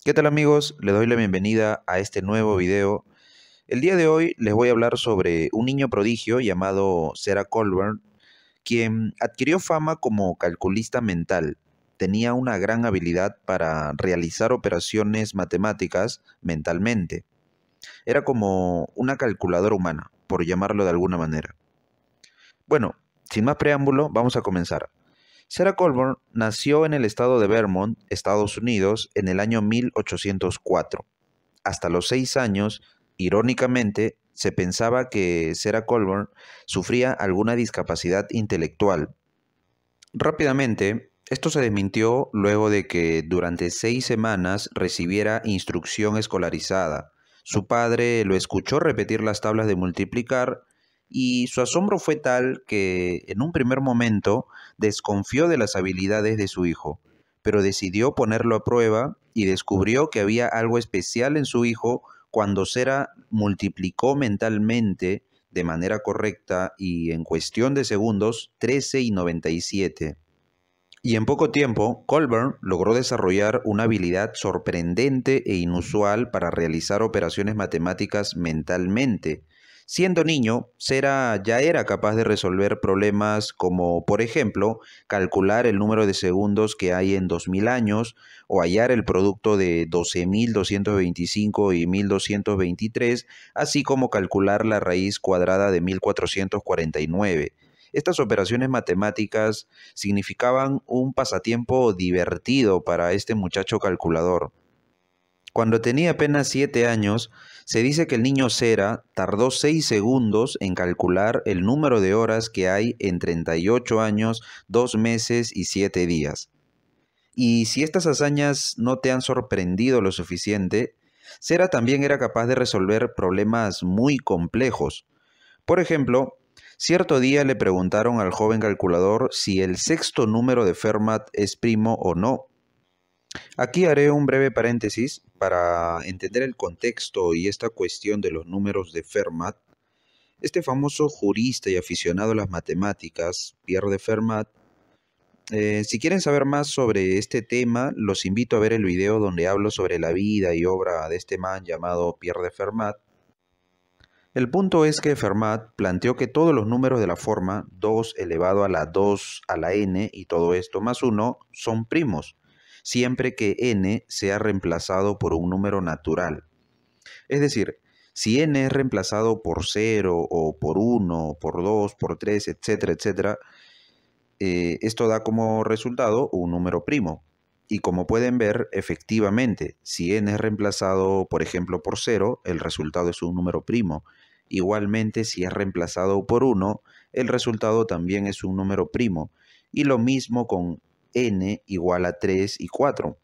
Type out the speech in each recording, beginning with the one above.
¿Qué tal amigos? Les doy la bienvenida a este nuevo video. El día de hoy les voy a hablar sobre un niño prodigio llamado Sarah Colburn, quien adquirió fama como calculista mental. Tenía una gran habilidad para realizar operaciones matemáticas mentalmente. Era como una calculadora humana, por llamarlo de alguna manera. Bueno, sin más preámbulo, vamos a comenzar. Sarah Colburn nació en el estado de Vermont, Estados Unidos, en el año 1804. Hasta los 6 años, irónicamente, se pensaba que Sarah Colburn sufría alguna discapacidad intelectual. Rápidamente, esto se desmintió luego de que durante 6 semanas recibiera instrucción escolarizada. Su padre lo escuchó repetir las tablas de multiplicar y su asombro fue tal que en un primer momento desconfió de las habilidades de su hijo, pero decidió ponerlo a prueba y descubrió que había algo especial en su hijo cuando Sera multiplicó mentalmente de manera correcta y en cuestión de segundos 13 y 97. Y en poco tiempo, Colburn logró desarrollar una habilidad sorprendente e inusual para realizar operaciones matemáticas mentalmente. Siendo niño, Sera ya era capaz de resolver problemas como, por ejemplo, calcular el número de segundos que hay en 2000 años o hallar el producto de 12.225 y 1223, así como calcular la raíz cuadrada de 1449. Estas operaciones matemáticas significaban un pasatiempo divertido para este muchacho calculador. Cuando tenía apenas 7 años, se dice que el niño Cera tardó 6 segundos en calcular el número de horas que hay en 38 años, 2 meses y 7 días. Y si estas hazañas no te han sorprendido lo suficiente, Cera también era capaz de resolver problemas muy complejos. Por ejemplo, cierto día le preguntaron al joven calculador si el sexto número de Fermat es primo o no. Aquí haré un breve paréntesis para entender el contexto y esta cuestión de los números de Fermat. Este famoso jurista y aficionado a las matemáticas, Pierre de Fermat, si quieren saber más sobre este tema, los invito a ver el video donde hablo sobre la vida y obra de este man llamado Pierre de Fermat. El punto es que Fermat planteó que todos los números de la forma 2 elevado a la 2 a la n y todo esto más 1 son primos, siempre que n sea reemplazado por un número natural. Es decir, si n es reemplazado por 0 o por 1, por 2, por 3, etcétera, etcétera, esto da como resultado un número primo. Y como pueden ver, efectivamente, si n es reemplazado, por ejemplo, por 0, el resultado es un número primo. Igualmente, si es reemplazado por 1, el resultado también es un número primo. Y lo mismo con n igual a 3 y 4.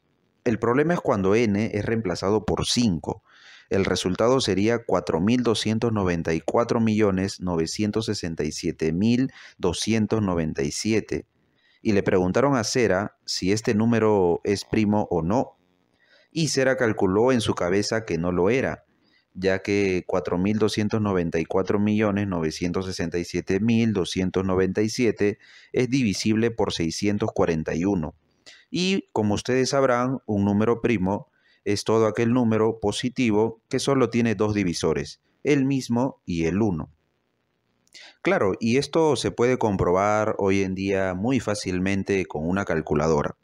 El problema es cuando n es reemplazado por 5. El resultado sería 4.294.967.297. Y le preguntaron a Cera si este número es primo o no. Y Cera calculó en su cabeza que no lo era, ya que 4.294.967.297 es divisible por 641. Y como ustedes sabrán, un número primo es todo aquel número positivo que solo tiene dos divisores, el mismo y el 1. Claro, y esto se puede comprobar hoy en día muy fácilmente con una calculadora.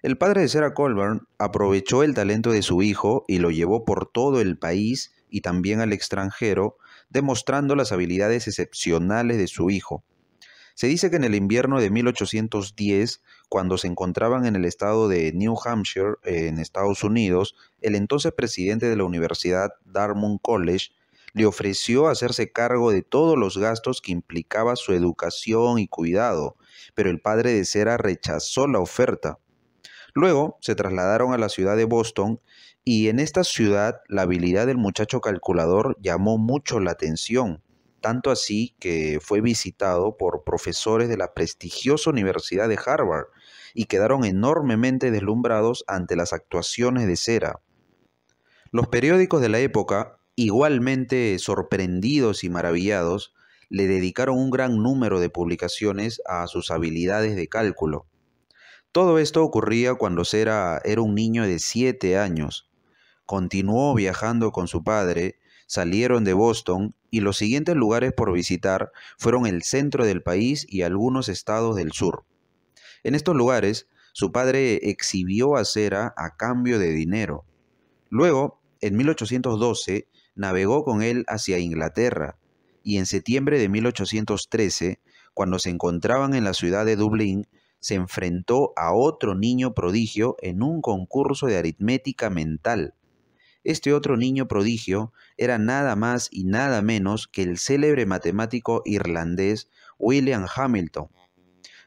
El padre de Sarah Colburn aprovechó el talento de su hijo y lo llevó por todo el país y también al extranjero, demostrando las habilidades excepcionales de su hijo. Se dice que en el invierno de 1810, cuando se encontraban en el estado de New Hampshire, en Estados Unidos, el entonces presidente de la Universidad Dartmouth College le ofreció hacerse cargo de todos los gastos que implicaba su educación y cuidado, pero el padre de Sarah rechazó la oferta. Luego se trasladaron a la ciudad de Boston y en esta ciudad la habilidad del muchacho calculador llamó mucho la atención, tanto así que fue visitado por profesores de la prestigiosa Universidad de Harvard y quedaron enormemente deslumbrados ante las actuaciones de Cera. Los periódicos de la época, igualmente sorprendidos y maravillados, le dedicaron un gran número de publicaciones a sus habilidades de cálculo. Todo esto ocurría cuando Sera era un niño de 7 años. Continuó viajando con su padre, salieron de Boston y los siguientes lugares por visitar fueron el centro del país y algunos estados del sur. En estos lugares, su padre exhibió a Sera a cambio de dinero. Luego, en 1812, navegó con él hacia Inglaterra y en septiembre de 1813, cuando se encontraban en la ciudad de Dublín, se enfrentó a otro niño prodigio en un concurso de aritmética mental. Este otro niño prodigio era nada más y nada menos que el célebre matemático irlandés William Hamilton.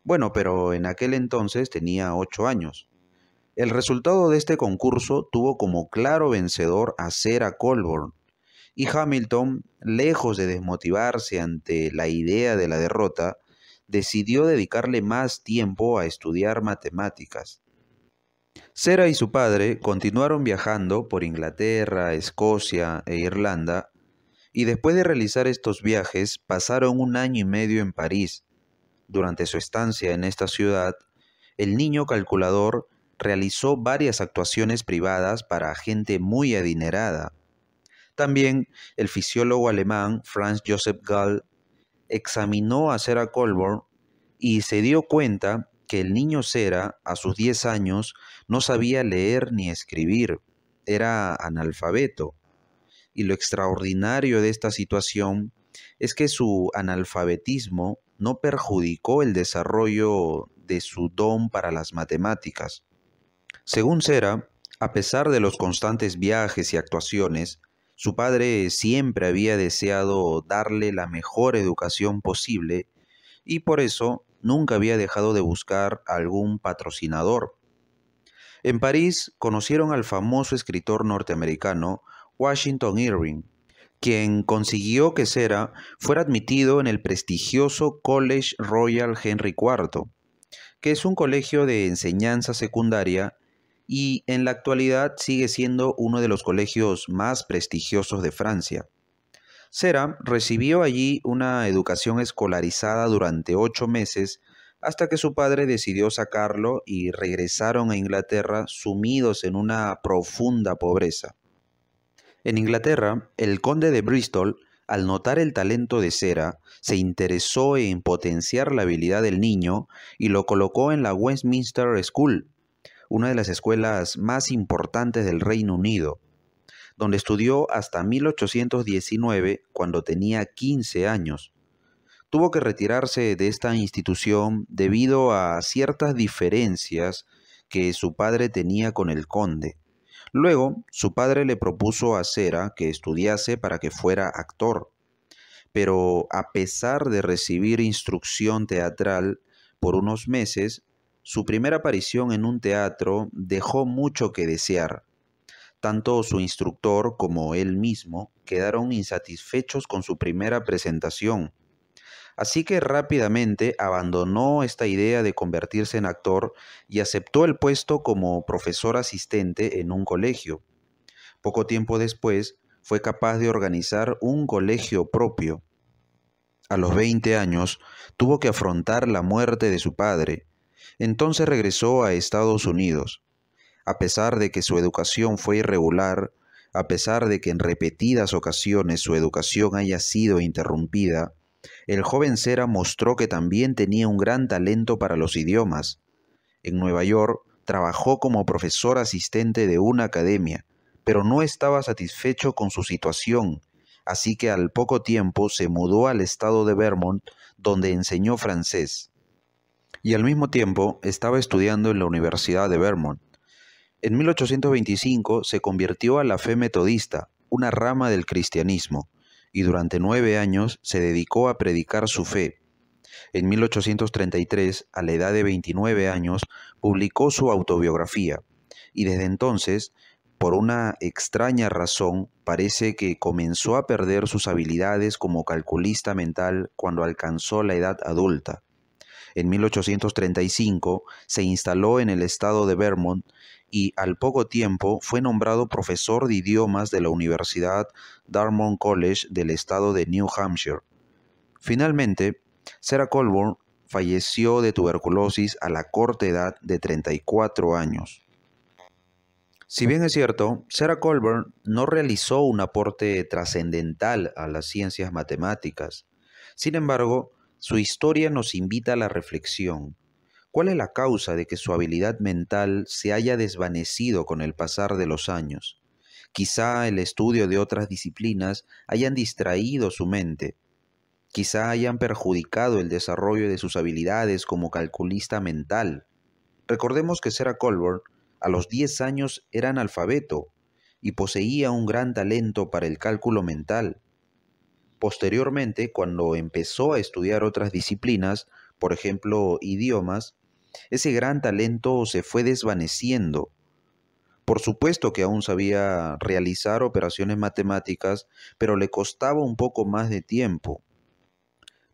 Bueno, pero en aquel entonces tenía 8 años. El resultado de este concurso tuvo como claro vencedor a Sarah Colborne, y Hamilton, lejos de desmotivarse ante la idea de la derrota, decidió dedicarle más tiempo a estudiar matemáticas. Sarah y su padre continuaron viajando por Inglaterra, Escocia e Irlanda, y después de realizar estos viajes pasaron un año y medio en París. Durante su estancia en esta ciudad, el niño calculador realizó varias actuaciones privadas para gente muy adinerada. También el fisiólogo alemán Franz Joseph Gall examinó a Sarah Colborne y se dio cuenta que el niño Sarah, a sus 10 años, no sabía leer ni escribir, era analfabeto. Y lo extraordinario de esta situación es que su analfabetismo no perjudicó el desarrollo de su don para las matemáticas. Según Sarah, a pesar de los constantes viajes y actuaciones, su padre siempre había deseado darle la mejor educación posible y por eso nunca había dejado de buscar algún patrocinador. En París conocieron al famoso escritor norteamericano Washington Irving, quien consiguió que Sarah fuera admitido en el prestigioso College Royal Henry IV, que es un colegio de enseñanza secundaria y en la actualidad sigue siendo uno de los colegios más prestigiosos de Francia. Sarah recibió allí una educación escolarizada durante 8 meses hasta que su padre decidió sacarlo y regresaron a Inglaterra sumidos en una profunda pobreza. En Inglaterra, el conde de Bristol, al notar el talento de Sarah, se interesó en potenciar la habilidad del niño y lo colocó en la Westminster School, una de las escuelas más importantes del Reino Unido, donde estudió hasta 1819, cuando tenía 15 años. Tuvo que retirarse de esta institución debido a ciertas diferencias que su padre tenía con el conde. Luego, su padre le propuso a Sarah que estudiase para que fuera actor, pero a pesar de recibir instrucción teatral por unos meses, su primera aparición en un teatro dejó mucho que desear. Tanto su instructor como él mismo quedaron insatisfechos con su primera presentación. Así que rápidamente abandonó esta idea de convertirse en actor y aceptó el puesto como profesor asistente en un colegio. Poco tiempo después, fue capaz de organizar un colegio propio. A los 20 años, tuvo que afrontar la muerte de su padre. Entonces regresó a Estados Unidos. A pesar de que su educación fue irregular, a pesar de que en repetidas ocasiones su educación haya sido interrumpida, el joven Sarah mostró que también tenía un gran talento para los idiomas. En Nueva York trabajó como profesor asistente de una academia, pero no estaba satisfecho con su situación, así que al poco tiempo se mudó al estado de Vermont, donde enseñó francés. Y al mismo tiempo estaba estudiando en la Universidad de Vermont. En 1825 se convirtió a la fe metodista, una rama del cristianismo, y durante 9 años se dedicó a predicar su fe. En 1833, a la edad de 29 años, publicó su autobiografía, y desde entonces, por una extraña razón, parece que comenzó a perder sus habilidades como calculista mental cuando alcanzó la edad adulta. En 1835 se instaló en el estado de Vermont y al poco tiempo fue nombrado profesor de idiomas de la Universidad Dartmouth College del estado de New Hampshire. Finalmente, Sarah Colborne falleció de tuberculosis a la corta edad de 34 años. Si bien es cierto, Sarah Colburn no realizó un aporte trascendental a las ciencias matemáticas. Sin embargo, su historia nos invita a la reflexión. ¿Cuál es la causa de que su habilidad mental se haya desvanecido con el pasar de los años? Quizá el estudio de otras disciplinas hayan distraído su mente. Quizá hayan perjudicado el desarrollo de sus habilidades como calculista mental. Recordemos que Sarah Colburn a los 10 años era analfabeto y poseía un gran talento para el cálculo mental. Posteriormente, cuando empezó a estudiar otras disciplinas, por ejemplo, idiomas, ese gran talento se fue desvaneciendo. Por supuesto que aún sabía realizar operaciones matemáticas, pero le costaba un poco más de tiempo.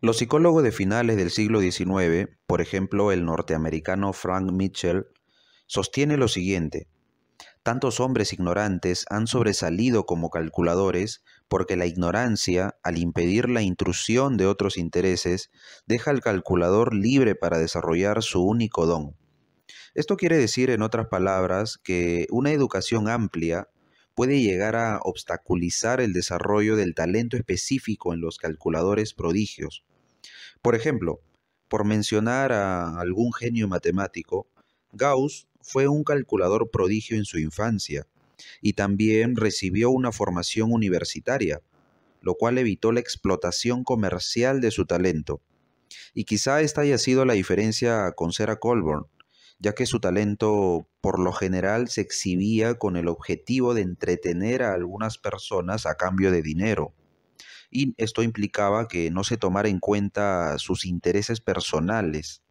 Los psicólogos de finales del siglo XIX, por ejemplo el norteamericano Frank Mitchell, sostiene lo siguiente: tantos hombres ignorantes han sobresalido como calculadores porque la ignorancia, al impedir la intrusión de otros intereses, deja al calculador libre para desarrollar su único don. Esto quiere decir, en otras palabras, que una educación amplia puede llegar a obstaculizar el desarrollo del talento específico en los calculadores prodigios. Por ejemplo, por mencionar a algún genio matemático, Gauss fue un calculador prodigio en su infancia y también recibió una formación universitaria, lo cual evitó la explotación comercial de su talento. Y quizá esta haya sido la diferencia con Sarah Colburn, ya que su talento por lo general se exhibía con el objetivo de entretener a algunas personas a cambio de dinero. Y esto implicaba que no se tomara en cuenta sus intereses personales.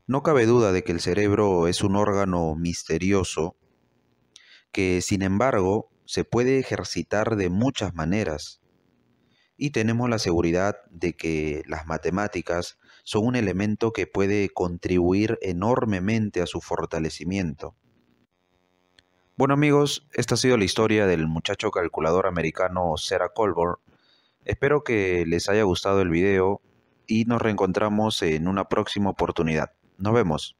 No cabe duda de que el cerebro es un órgano misterioso que, sin embargo, se puede ejercitar de muchas maneras. Y tenemos la seguridad de que las matemáticas son un elemento que puede contribuir enormemente a su fortalecimiento. Bueno amigos, esta ha sido la historia del muchacho calculador americano Sarah Colburn. Espero que les haya gustado el video y nos reencontramos en una próxima oportunidad. Nos vemos.